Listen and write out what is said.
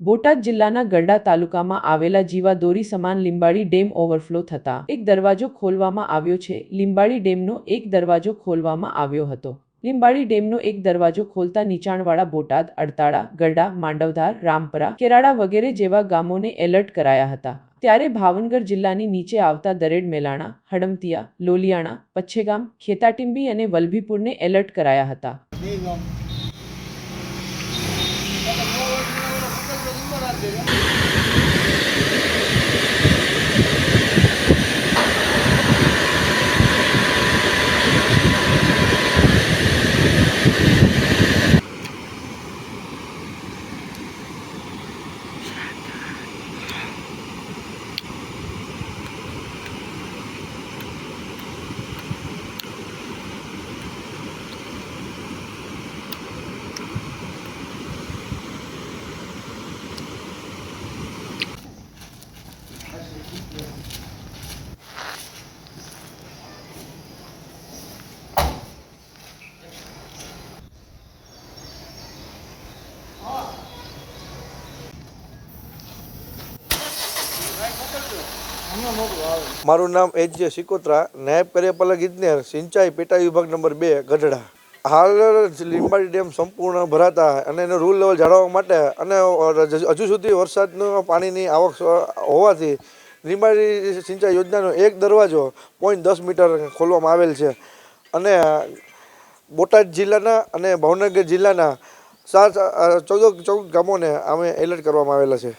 બોટાદ જિલ્લાના ગરડા તાલુકામાં આવેલા જીવાદોરી સમાન લીંબાડી ડેમ ઓવરફ્લો થતા એક દરવાજો ખોલવામાં આવ્યો છે। લીંબાડી ડેમનો એક દરવાજો ખોલવામાં આવ્યો હતો। લીંબાડી ડેમનો એક દરવાજો ખોલતા નીચાણવાળા બોટાદ, અડતાળા, ગરડા, માંડવધાર, રામપરા, કેરાડા વગેરે જેવા ગામોને એલર્ટ કરાયા હતા। ત્યારે ભાવનગર જિલ્લાની નીચે આવતા દરેડ, મેલાણા, હડમતિયા, લોલિયાણા, પચ્છેગામ, ખેતાટીંબી અને વલભીપુરને એલર્ટ કરાયા હતા। મારું નામ એચ.જે. સિકોત્રા, નાયબ કાર્યપાલક ઇજનેર સિંચાઈ પેટા વિભાગ નંબર 2 ગઢડા। હાલ લીંબાડી ડેમ સંપૂર્ણ ભરાતા અને એનો રૂલ લેવલ જાળવવા માટે અને હજુ સુધી વરસાદનું પાણીની આવક હોવાથી લીંબાડી સિંચાઈ યોજનાનો એક દરવાજો 0.10 મીટર ખોલવામાં આવેલ છે અને બોટાદ જિલ્લાના અને ભાવનગર જિલ્લાના 14 ગામોને અમે એલર્ટ કરવામાં આવેલા છે।